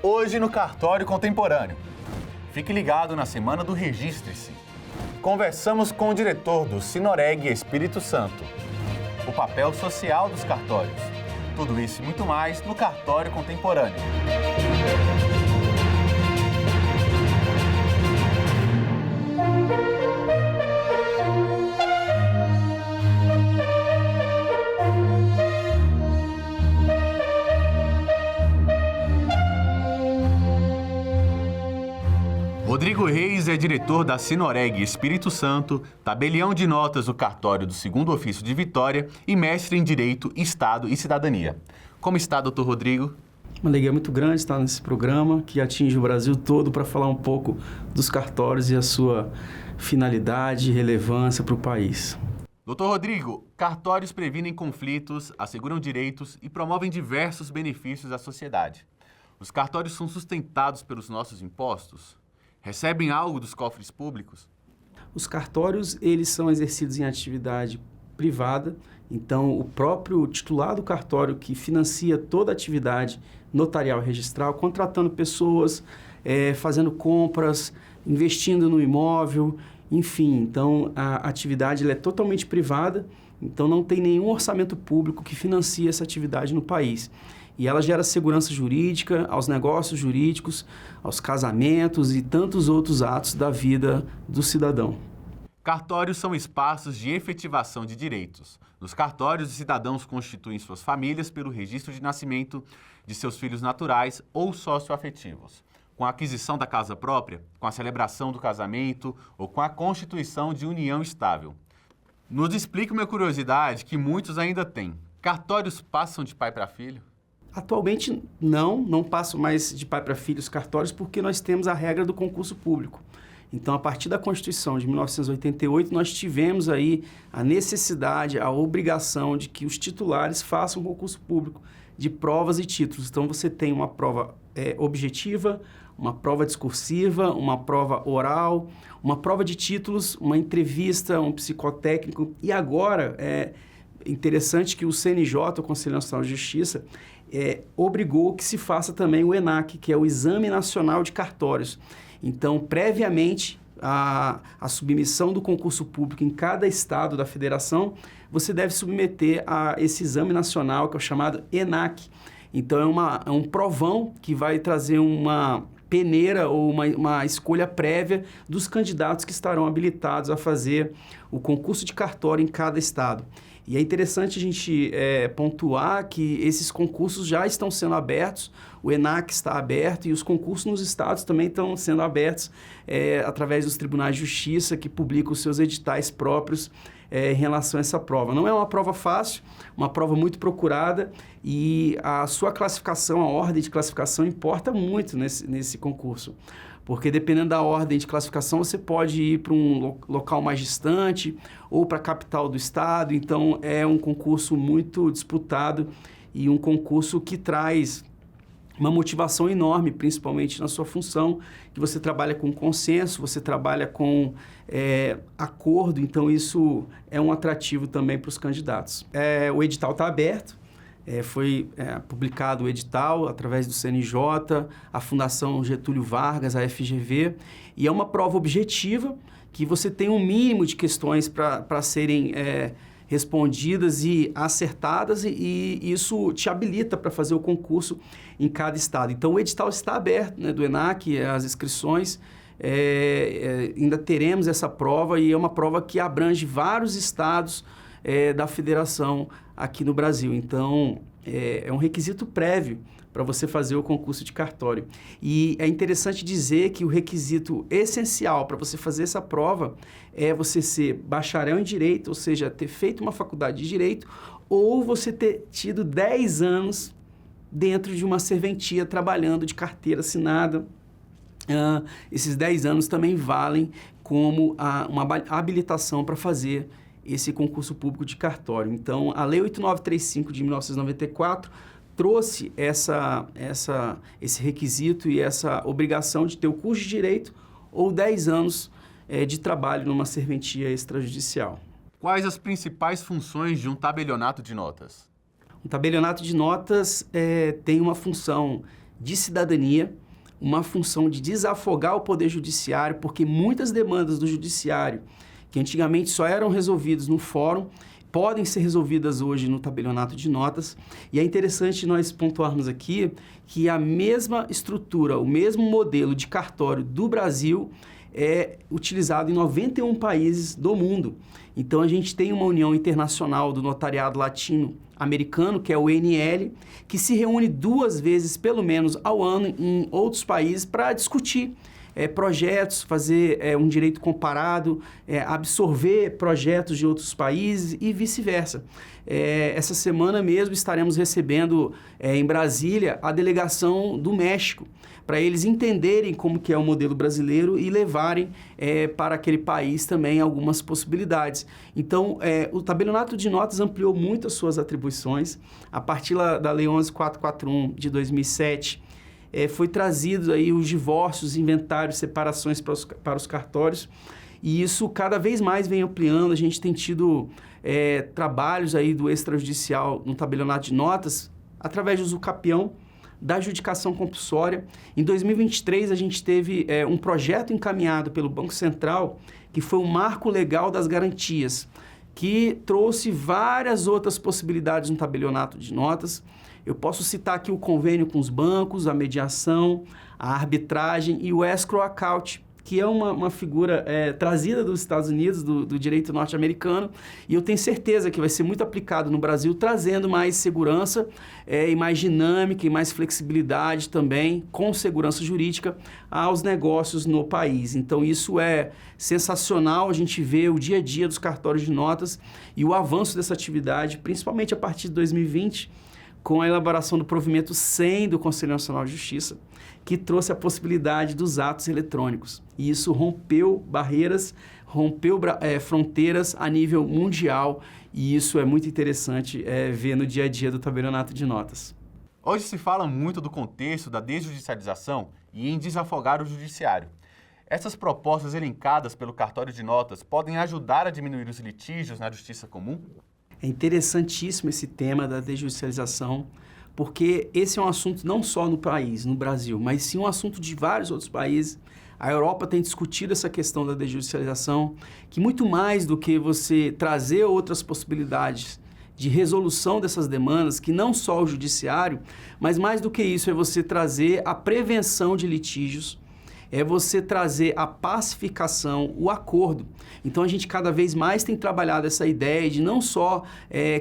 Hoje no Cartório Contemporâneo. Fique ligado na Semana do Registre-se. Conversamos com o diretor do Sinoreg Espírito Santo. O papel social dos cartórios. Tudo isso e muito mais no Cartório Contemporâneo. Rodrigo Reis é diretor da Sinoreg Espírito Santo, tabelião de notas do cartório do 2º Ofício de Vitória e mestre em Direito, Estado e Cidadania. Como está, doutor Rodrigo? Uma alegria muito grande estar nesse programa que atinge o Brasil todo para falar um pouco dos cartórios e a sua finalidade e relevância para o país. Doutor Rodrigo, cartórios previnem conflitos, asseguram direitos e promovem diversos benefícios à sociedade. Os cartórios são sustentados pelos nossos impostos? Recebem algo dos cofres públicos? Os cartórios, eles são exercidos em atividade privada, então o próprio titular do cartório que financia toda a atividade notarial e registral, contratando pessoas, fazendo compras, investindo no imóvel, enfim. Então a atividade ela é totalmente privada, então não tem nenhum orçamento público que financie essa atividade no país. E ela gera segurança jurídica aos negócios jurídicos, aos casamentos e tantos outros atos da vida do cidadão. Cartórios são espaços de efetivação de direitos. Nos cartórios, os cidadãos constituem suas famílias pelo registro de nascimento de seus filhos naturais ou socioafetivos. Com a aquisição da casa própria, com a celebração do casamento ou com a constituição de união estável. Nos explica uma curiosidade que muitos ainda têm. Cartórios passam de pai para filho? Atualmente não passam mais de pai para filho os cartórios porque nós temos a regra do concurso público. Então, a partir da Constituição de 1988, nós tivemos aí a necessidade, a obrigação de que os titulares façam concurso público de provas e títulos. Então, você tem uma prova objetiva, uma prova discursiva, uma prova oral, uma prova de títulos, uma entrevista, um psicotécnico. E agora, é interessante que o CNJ, o Conselho Nacional de Justiça, obrigou que se faça também o ENAC, que é o Exame Nacional de Cartórios. Então, previamente, a submissão do concurso público em cada estado da federação, você deve submeter a esse exame nacional, que é o chamado ENAC. Então, é um provão que vai trazer uma peneira ou uma escolha prévia dos candidatos que estarão habilitados a fazer o concurso de cartório em cada estado. E é interessante a gente pontuar que esses concursos já estão sendo abertos, o ENAC está aberto e os concursos nos estados também estão sendo abertos através dos tribunais de justiça que publicam os seus editais próprios em relação a essa prova. Não é uma prova fácil, uma prova muito procurada e a sua classificação, a ordem de classificação importa muito nesse concurso. Porque dependendo da ordem de classificação, você pode ir para um local mais distante ou para a capital do estado. Então, é um concurso muito disputado e um concurso que traz uma motivação enorme, principalmente na sua função, que você trabalha com consenso, você trabalha com acordo. Então, isso é um atrativo também para os candidatos. O edital está aberto. Foi publicado o edital através do CNJ, a Fundação Getúlio Vargas, a FGV, e é uma prova objetiva que você tem um mínimo de questões para serem respondidas e acertadas e isso te habilita para fazer o concurso em cada estado. Então, o edital está aberto, né, do ENAC, as inscrições, ainda teremos essa prova e é uma prova que abrange vários estados da federação aqui no Brasil. Então, é um requisito prévio para você fazer o concurso de cartório. E é interessante dizer que o requisito essencial para você fazer essa prova é você ser bacharel em Direito, ou seja, ter feito uma faculdade de Direito, ou você ter tido 10 anos dentro de uma serventia trabalhando de carteira assinada. Esses 10 anos também valem como uma habilitação para fazer esse concurso público de cartório. Então, a Lei 8935 de 1994 trouxe esse requisito e essa obrigação de ter o curso de Direito ou 10 anos de trabalho numa serventia extrajudicial. Quais as principais funções de um tabelionato de notas? Um tabelionato de notas tem uma função de cidadania, uma função de desafogar o poder judiciário, porque muitas demandas do judiciário, que antigamente só eram resolvidas no fórum, podem ser resolvidas hoje no tabelionato de notas. E é interessante nós pontuarmos aqui que a mesma estrutura, o mesmo modelo de cartório do Brasil é utilizado em 91 países do mundo. Então, a gente tem uma União Internacional do Notariado Latino-Americano, que é o UNL, que se reúne 2 vezes, pelo menos, ao ano em outros países para discutir projetos, fazer um direito comparado, absorver projetos de outros países e vice-versa. Essa semana mesmo estaremos recebendo em Brasília a delegação do México, para eles entenderem como que é o modelo brasileiro e levarem para aquele país também algumas possibilidades. Então, o tabelionato de notas ampliou muito as suas atribuições. A partir da Lei 11.441 de 2007, foi trazido aí os divórcios, inventários, separações para os cartórios, e isso cada vez mais vem ampliando. A gente tem tido trabalhos aí do extrajudicial no tabelionato de notas através do usucapião, da adjudicação compulsória. Em 2023, a gente teve um projeto encaminhado pelo Banco Central, que foi o Marco Legal das Garantias, que trouxe várias outras possibilidades no tabelionato de notas. Eu posso citar aqui o convênio com os bancos, a mediação, a arbitragem e o escrow account, que é uma figura trazida dos Estados Unidos, do direito norte-americano, e eu tenho certeza que vai ser muito aplicado no Brasil, trazendo mais segurança e mais dinâmica e mais flexibilidade também, com segurança jurídica, aos negócios no país. Então, isso é sensacional, a gente vê o dia a dia dos cartórios de notas e o avanço dessa atividade, principalmente a partir de 2020, com a elaboração do provimento 100 do Conselho Nacional de Justiça, que trouxe a possibilidade dos atos eletrônicos. E isso rompeu barreiras, rompeu fronteiras a nível mundial, e isso é muito interessante ver no dia a dia do tabelionato de notas. Hoje se fala muito do contexto da desjudicialização e em desafogar o judiciário. Essas propostas elencadas pelo cartório de notas podem ajudar a diminuir os litígios na justiça comum? É interessantíssimo esse tema da desjudicialização, porque esse é um assunto não só no país, no Brasil, mas sim um assunto de vários outros países. A Europa tem discutido essa questão da desjudicialização, que muito mais do que você trazer outras possibilidades de resolução dessas demandas, que não só o judiciário, mas mais do que isso é você trazer a prevenção de litígios, é você trazer a pacificação, o acordo. Então, a gente cada vez mais tem trabalhado essa ideia de não só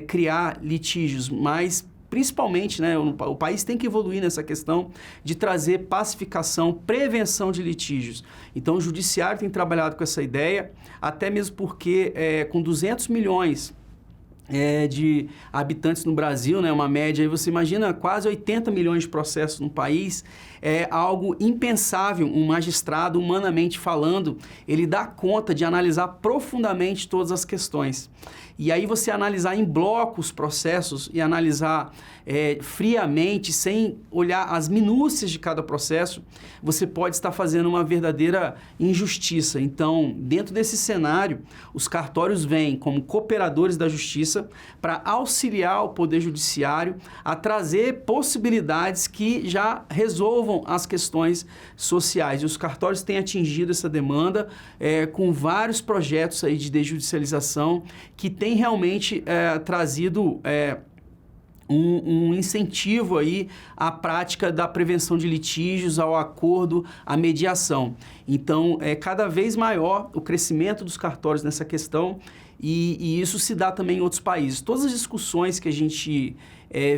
criar litígios, mas principalmente, o país tem que evoluir nessa questão de trazer pacificação, prevenção de litígios. Então, o judiciário tem trabalhado com essa ideia, até mesmo porque com 200 milhões de habitantes no Brasil, uma média, aí você imagina quase 80 milhões de processos no país, é algo impensável um magistrado, humanamente falando, ele dá conta de analisar profundamente todas as questões. E aí você analisar em bloco os processos e analisar friamente, sem olhar as minúcias de cada processo, você pode estar fazendo uma verdadeira injustiça. Então, dentro desse cenário, os cartórios vêm como cooperadores da justiça para auxiliar o Poder Judiciário a trazer possibilidades que já resolvam as questões sociais. E os cartórios têm atingido essa demanda com vários projetos aí de desjudicialização que têm realmente trazido um incentivo aí à prática da prevenção de litígios, ao acordo, à mediação. Então, é cada vez maior o crescimento dos cartórios nessa questão e isso se dá também em outros países. Todas as discussões que a gente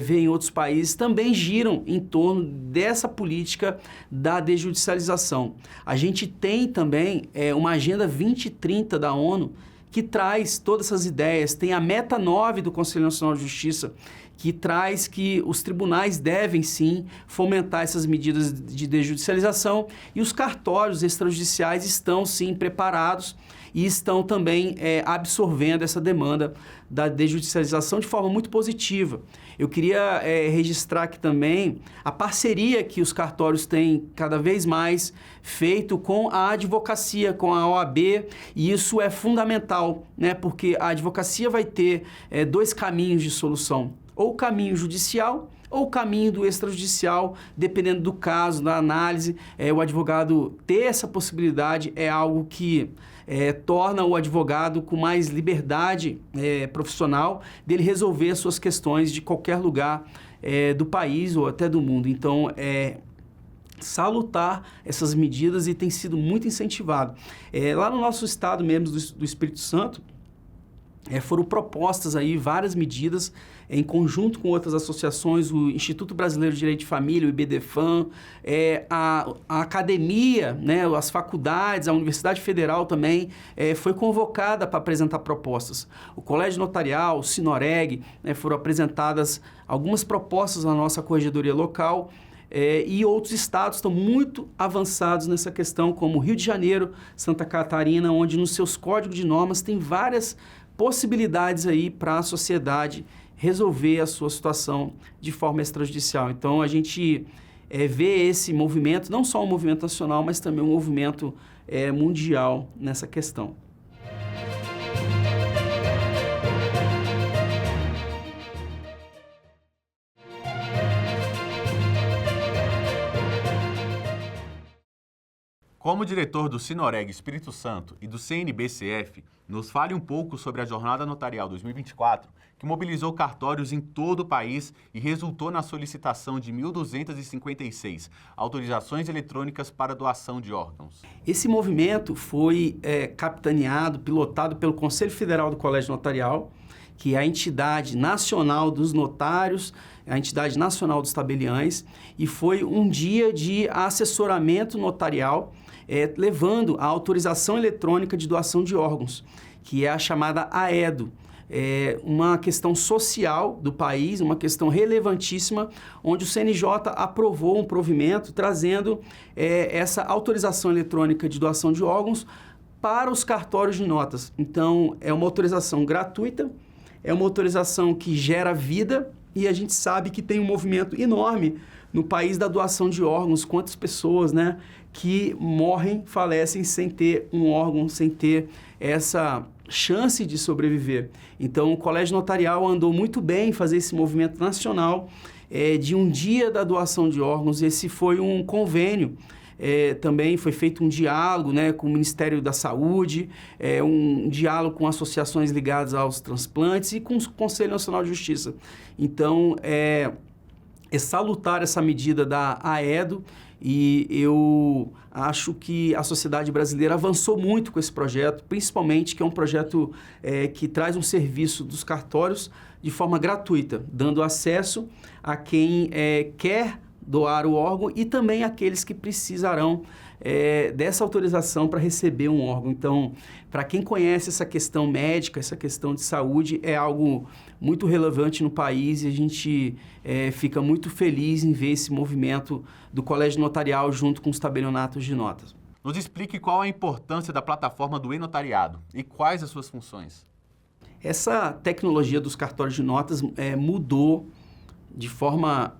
vê em outros países também giram em torno dessa política da desjudicialização. A gente tem também uma Agenda 2030 da ONU que traz todas essas ideias. Tem a Meta 9 do Conselho Nacional de Justiça, que traz que os tribunais devem, sim, fomentar essas medidas de desjudicialização e os cartórios extrajudiciais estão, sim, preparados e estão também absorvendo essa demanda da desjudicialização de forma muito positiva. Eu queria registrar aqui também a parceria que os cartórios têm cada vez mais feito com a advocacia, com a OAB, e isso é fundamental, porque a advocacia vai ter 2 caminhos de solução, ou o caminho judicial ou o caminho do extrajudicial, dependendo do caso, da análise. O advogado ter essa possibilidade é algo que torna o advogado com mais liberdade profissional dele resolver as suas questões de qualquer lugar do país ou até do mundo. Então, salutar essas medidas e tem sido muito incentivado. Lá no nosso estado mesmo do Espírito Santo, foram propostas aí várias medidas em conjunto com outras associações, o Instituto Brasileiro de Direito de Família, o IBDFAM, a academia, né, as faculdades, a Universidade Federal também foi convocada para apresentar propostas. O Colégio Notarial, o Sinoreg, foram apresentadas algumas propostas na nossa corregedoria local. E outros estados estão muito avançados nessa questão, como Rio de Janeiro, Santa Catarina, onde nos seus códigos de normas tem várias possibilidades aí para a sociedade resolver a sua situação de forma extrajudicial. Então, a gente vê esse movimento, não só um movimento nacional, mas também um movimento mundial nessa questão. Como diretor do Sinoreg Espírito Santo e do CNBCF, nos fale um pouco sobre a Jornada Notarial 2024, que mobilizou cartórios em todo o país e resultou na solicitação de 1.256 autorizações eletrônicas para doação de órgãos. Esse movimento foi capitaneado, pilotado pelo Conselho Federal do Colégio Notarial, que é a entidade nacional dos notários, a entidade nacional dos tabeliães, e foi um dia de assessoramento notarial, levando a autorização eletrônica de doação de órgãos, que é a chamada AEDO. Uma questão social do país, uma questão relevantíssima, onde o CNJ aprovou um provimento trazendo essa autorização eletrônica de doação de órgãos para os cartórios de notas. Então, é uma autorização gratuita, é uma autorização que gera vida, e a gente sabe que tem um movimento enorme no país da doação de órgãos. Quantas pessoas, né, que morrem, falecem sem ter um órgão, sem ter essa chance de sobreviver. Então, o Colégio Notarial andou muito bem em fazer esse movimento nacional de um dia da doação de órgãos. Esse foi um convênio. Também foi feito um diálogo, né, com o Ministério da Saúde, um diálogo com associações ligadas aos transplantes e com o Conselho Nacional de Justiça. Então, é salutar essa medida da AEDO, e eu acho que a sociedade brasileira avançou muito com esse projeto, principalmente que é um projeto que traz um serviço dos cartórios de forma gratuita, dando acesso a quem quer doar o órgão e também aqueles que precisarão dessa autorização para receber um órgão. Então, para quem conhece essa questão médica, essa questão de saúde, é algo muito relevante no país, e a gente fica muito feliz em ver esse movimento do Colégio Notarial junto com os tabelionatos de notas. Nos explique qual a importância da plataforma do e-notariado e quais as suas funções. Essa tecnologia dos cartórios de notas mudou de forma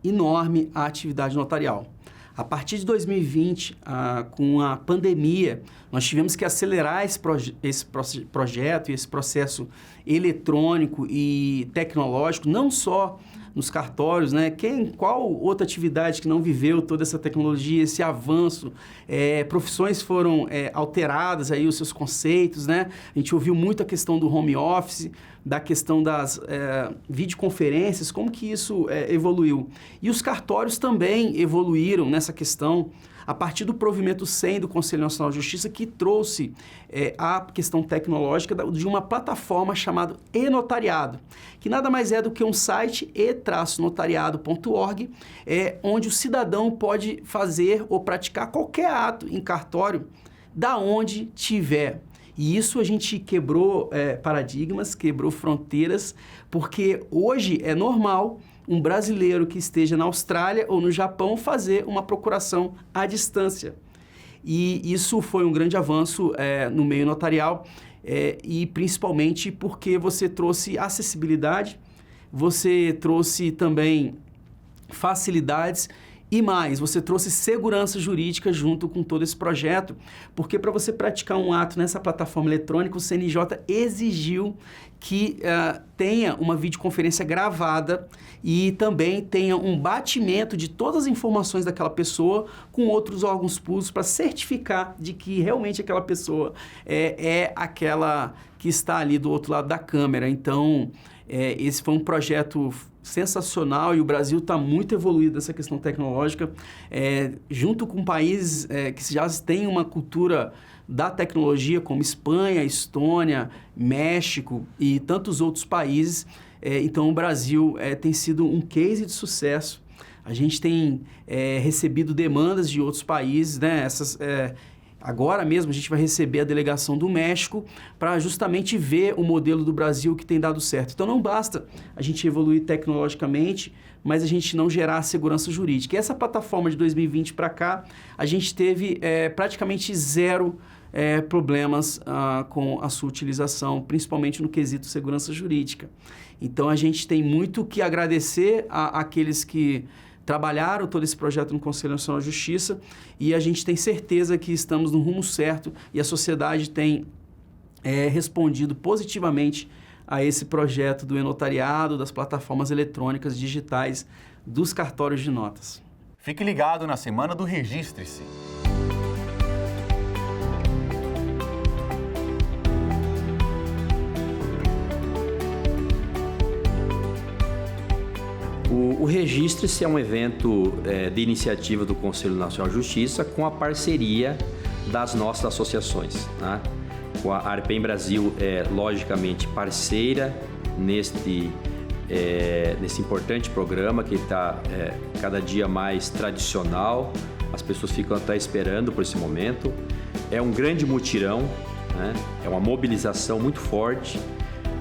enorme a atividade notarial. A partir de 2020, com a pandemia, nós tivemos que acelerar esse projeto e esse processo eletrônico e tecnológico, não só nos cartórios, né? Qual outra atividade que não viveu toda essa tecnologia, esse avanço? Profissões foram alteradas, aí os seus conceitos, né? A gente ouviu muito a questão do home office, da questão das videoconferências, como que isso evoluiu. E os cartórios também evoluíram nessa questão, a partir do provimento 100 do Conselho Nacional de Justiça, que trouxe a questão tecnológica de uma plataforma chamada e-notariado, que nada mais é do que um site e-notariado.org, onde o cidadão pode fazer ou praticar qualquer ato em cartório, da onde tiver. E isso a gente quebrou paradigmas, quebrou fronteiras, porque hoje é normal um brasileiro que esteja na Austrália ou no Japão fazer uma procuração à distância. E isso foi um grande avanço no meio notarial, e principalmente porque você trouxe acessibilidade, você trouxe também facilidades E mais, você trouxe segurança jurídica junto com todo esse projeto, porque para você praticar um ato nessa plataforma eletrônica, o CNJ exigiu que tenha uma videoconferência gravada e também tenha um batimento de todas as informações daquela pessoa com outros órgãos públicos para certificar de que realmente aquela pessoa é aquela que está ali do outro lado da câmera. Então, esse foi um projeto sensacional e o Brasil está muito evoluído nessa questão tecnológica, junto com países que já têm uma cultura da tecnologia, como Espanha, Estônia, México e tantos outros países. Então, o Brasil tem sido um case de sucesso. A gente tem recebido demandas de outros países, né? Agora mesmo a gente vai receber a delegação do México para justamente ver o modelo do Brasil que tem dado certo. Então não basta a gente evoluir tecnologicamente, mas a gente não gerar segurança jurídica. E essa plataforma de 2020 para cá, a gente teve praticamente zero problemas com a sua utilização, principalmente no quesito segurança jurídica. Então a gente tem muito que agradecer àqueles que trabalharam todo esse projeto no Conselho Nacional de Justiça e a gente tem certeza que estamos no rumo certo e a sociedade tem respondido positivamente a esse projeto do e-notariado, das plataformas eletrônicas digitais, dos cartórios de notas. Fique ligado na Semana do Registre-se. O Registre-se é um evento de iniciativa do Conselho Nacional de Justiça com a parceria das nossas associações, né? A Arpem Brasil é, logicamente, parceira nesse importante programa que está cada dia mais tradicional. As pessoas ficam até esperando por esse momento. É um grande mutirão, né? É uma mobilização muito forte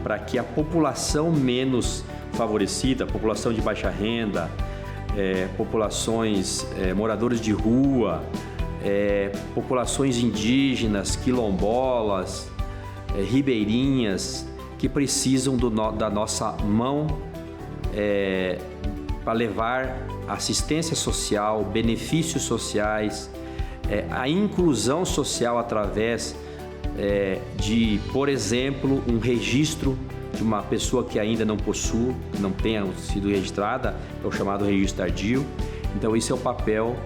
para que a população menos favorecida, população de baixa renda, populações, moradores de rua, populações indígenas, quilombolas, ribeirinhas, que precisam da nossa mão para levar assistência social, benefícios sociais, a inclusão social através de, por exemplo, um registro de uma pessoa que ainda não possui, não tenha sido registrada, é o chamado registro tardio. Então, esse é o papel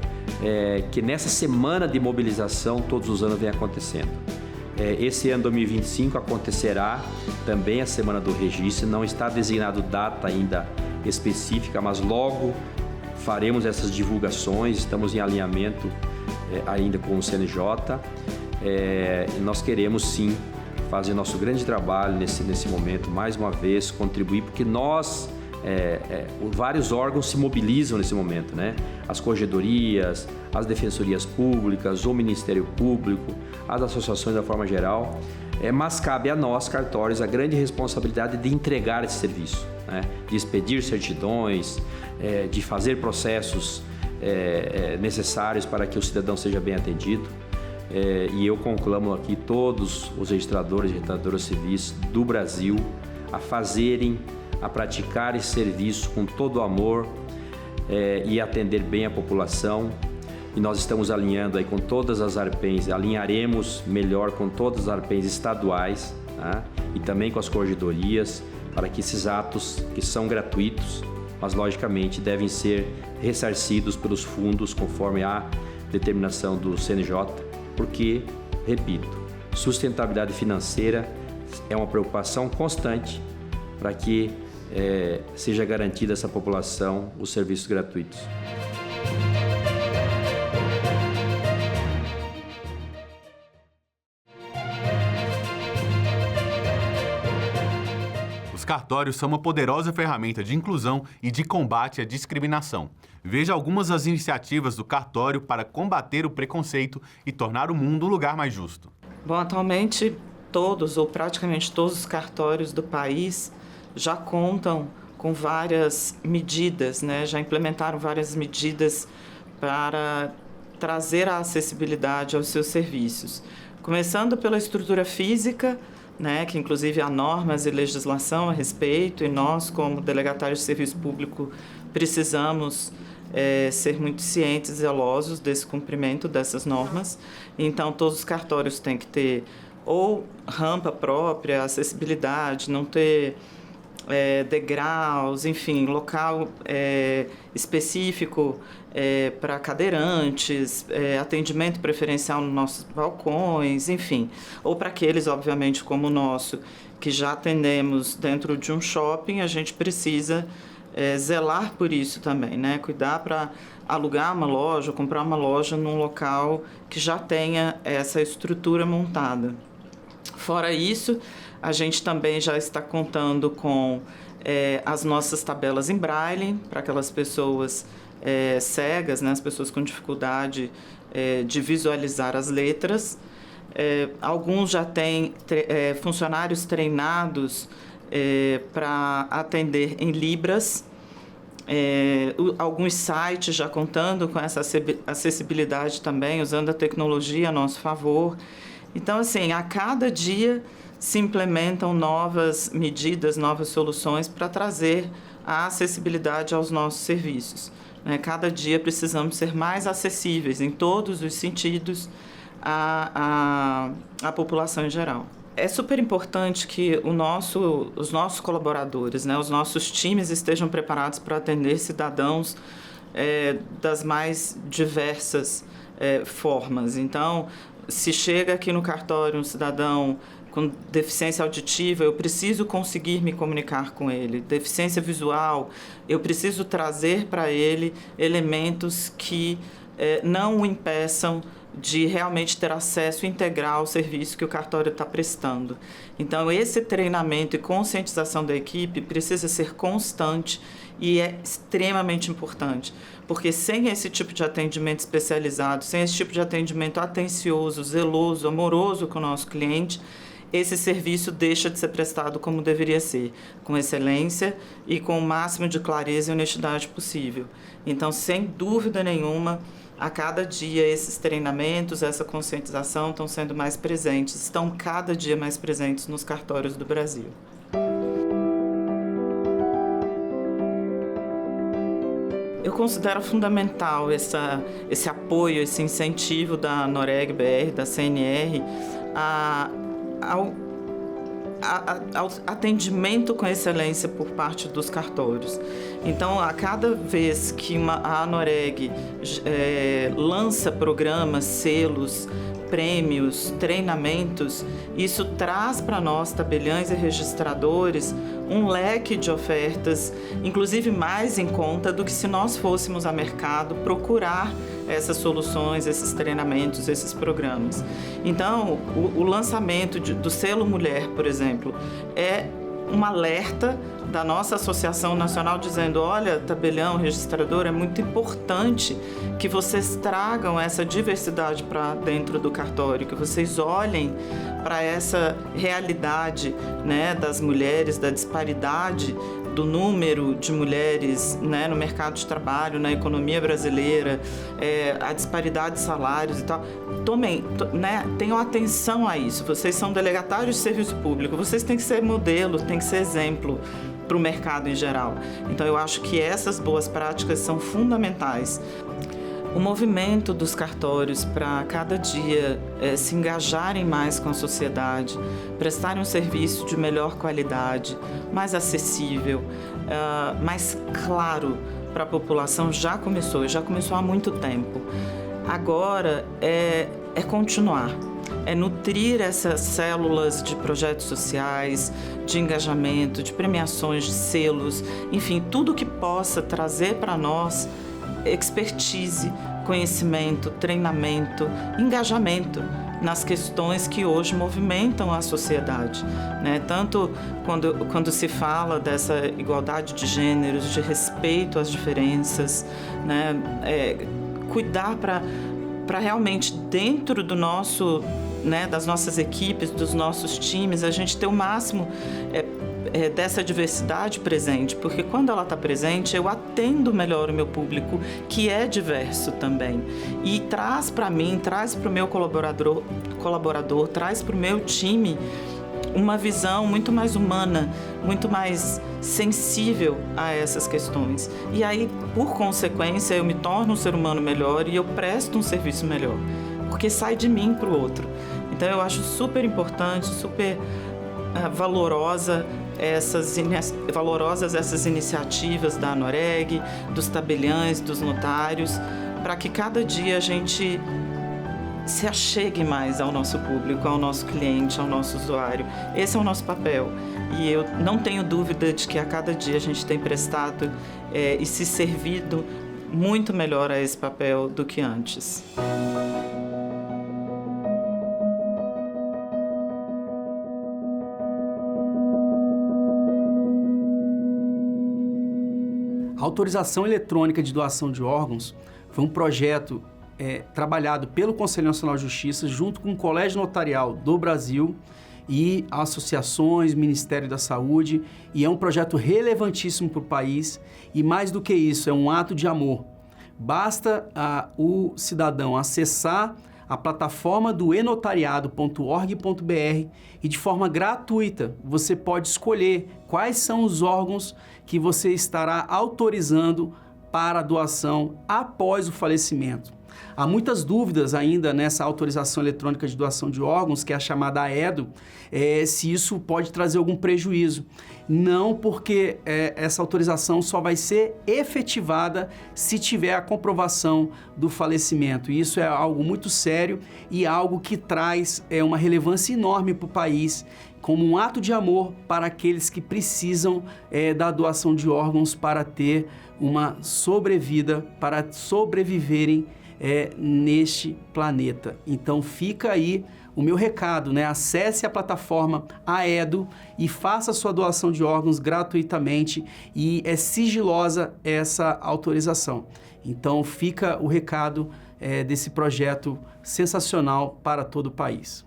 que nessa semana de mobilização todos os anos vem acontecendo. Esse ano 2025 acontecerá também a Semana do Registro, não está designado data ainda específica, mas logo faremos essas divulgações, estamos em alinhamento ainda com o CNJ. Nós queremos sim fazer nosso grande trabalho nesse momento, mais uma vez, contribuir, porque nós, vários órgãos se mobilizam nesse momento, né? As corregedorias, as defensorias públicas, o Ministério Público, as associações da forma geral, mas cabe a nós, cartórios, a grande responsabilidade de entregar esse serviço, né? De expedir certidões, de fazer processos necessários para que o cidadão seja bem atendido. E eu conclamo aqui todos os registradores e registradoras civis do Brasil a praticar esse serviço com todo o amor e atender bem a população. E nós estamos alinhando aí com todas as Arpens, alinharemos melhor com todas as Arpens estaduais, tá? E também com as corregedorias, para que esses atos, que são gratuitos, mas logicamente devem ser ressarcidos pelos fundos conforme a determinação do CNJ, porque, repito, sustentabilidade financeira é uma preocupação constante para que seja garantida a essa população os serviços gratuitos. Os cartórios são uma poderosa ferramenta de inclusão e de combate à discriminação. Veja algumas das iniciativas do cartório para combater o preconceito e tornar o mundo um lugar mais justo. Bom, atualmente todos ou praticamente todos os cartórios do país já contam com várias medidas, né? Já implementaram várias medidas para trazer a acessibilidade aos seus serviços. Começando pela estrutura física, né, que inclusive há normas e legislação a respeito, e nós, como delegatários de serviço público, precisamos ser muito cientes e zelosos desse cumprimento dessas normas. Então, todos os cartórios têm que ter ou rampa própria, acessibilidade, não ter degraus, enfim, local específico para cadeirantes, atendimento preferencial nos nossos balcões, enfim. Ou para aqueles, obviamente, como o nosso, que já atendemos dentro de um shopping, a gente precisa zelar por isso também, né? Cuidar para alugar uma loja, comprar uma loja num local que já tenha essa estrutura montada. Fora isso, a gente também já está contando com as nossas tabelas em braille para aquelas pessoas cegas, né? As pessoas com dificuldade de visualizar as letras. Alguns já têm funcionários treinados para atender em libras, alguns sites já contando com essa acessibilidade também, usando a tecnologia a nosso favor. Então, assim, a cada dia se implementam novas medidas, novas soluções para trazer a acessibilidade aos nossos serviços, né? Cada dia precisamos ser mais acessíveis em todos os sentidos à população em geral. É super importante que os nossos colaboradores, né, os nossos times estejam preparados para atender cidadãos das mais diversas formas. Então, se chega aqui no cartório um cidadão com deficiência auditiva, eu preciso conseguir me comunicar com ele. Deficiência visual, eu preciso trazer para ele elementos que não o impeçam de realmente ter acesso integral ao serviço que o cartório está prestando. Então, esse treinamento e conscientização da equipe precisa ser constante e é extremamente importante, porque sem esse tipo de atendimento especializado, sem esse tipo de atendimento atencioso, zeloso, amoroso com o nosso cliente, esse serviço deixa de ser prestado como deveria ser, com excelência e com o máximo de clareza e honestidade possível. Então, sem dúvida nenhuma, a cada dia esses treinamentos, essa conscientização estão sendo mais presentes, estão cada dia mais presentes nos cartórios do Brasil. Eu considero fundamental esse apoio, esse incentivo da Noreg-BR, da CNR, ao atendimento com excelência por parte dos cartórios. Então, a cada vez que a Noreg lança programas, selos, prêmios, treinamentos, isso traz para nós, tabeliães e registradores, um leque de ofertas, inclusive mais em conta do que se nós fôssemos a mercado procurar essas soluções, esses treinamentos, esses programas. Então, o lançamento do selo Mulher, por exemplo, é um alerta da nossa Associação Nacional dizendo: olha, tabelião, registrador, é muito importante que vocês tragam essa diversidade para dentro do cartório, que vocês olhem para essa realidade, né, das mulheres, da disparidade do número de mulheres, né, no mercado de trabalho, na economia brasileira, a disparidade de salários e tal. Tenham atenção a isso. Vocês são delegatários de serviço público, vocês têm que ser modelo, têm que ser exemplo para o mercado em geral. Então, eu acho que essas boas práticas são fundamentais. O movimento dos cartórios para cada dia se engajarem mais com a sociedade, prestarem um serviço de melhor qualidade, mais acessível, mais claro para a população já começou há muito tempo. Agora é continuar, é nutrir essas células de projetos sociais, de engajamento, de premiações, de selos, enfim, tudo que possa trazer para nós expertise, conhecimento, treinamento, engajamento nas questões que hoje movimentam a sociedade, né? Tanto quando se fala dessa igualdade de gêneros, de respeito às diferenças, né? Cuidar para realmente dentro do nosso, né, das nossas equipes, dos nossos times, a gente ter o máximo dessa diversidade presente, porque quando ela está presente, eu atendo melhor o meu público, que é diverso também, e traz para mim, traz para o meu colaborador, traz para o meu time uma visão muito mais humana, muito mais sensível a essas questões. E aí, por consequência, eu me torno um ser humano melhor e eu presto um serviço melhor, porque sai de mim para o outro. Então, eu acho super importante, super valorosas essas iniciativas da ANOREG, dos tabeliães, dos notários, para que cada dia a gente se achegue mais ao nosso público, ao nosso cliente, ao nosso usuário. Esse é o nosso papel. E eu não tenho dúvida de que a cada dia a gente tem prestado e se servido muito melhor a esse papel do que antes. A autorização eletrônica de doação de órgãos foi um projeto trabalhado pelo Conselho Nacional de Justiça junto com o Colégio Notarial do Brasil e associações, Ministério da Saúde, e é um projeto relevantíssimo para o país e, mais do que isso, é um ato de amor. Basta o cidadão acessar a plataforma do enotariado.org.br e de forma gratuita você pode escolher quais são os órgãos que você estará autorizando para a doação após o falecimento. Há muitas dúvidas ainda nessa autorização eletrônica de doação de órgãos, que é a chamada AEDO, se isso pode trazer algum prejuízo. Não, porque essa autorização só vai ser efetivada se tiver a comprovação do falecimento. E isso é algo muito sério e algo que traz uma relevância enorme para o país, como um ato de amor para aqueles que precisam da doação de órgãos para ter uma sobrevida, para sobreviverem neste planeta. Então fica aí o meu recado, né? Acesse a plataforma AEDO e faça a sua doação de órgãos gratuitamente, e é sigilosa essa autorização. Então fica o recado desse projeto sensacional para todo o país.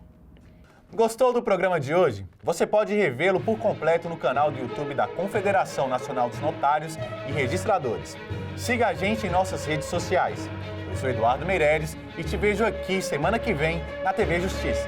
Gostou do programa de hoje? Você pode revê-lo por completo no canal do YouTube da Confederação Nacional dos Notários e Registradores. Siga a gente em nossas redes sociais. Eu sou Eduardo Meireles e te vejo aqui semana que vem na TV Justiça.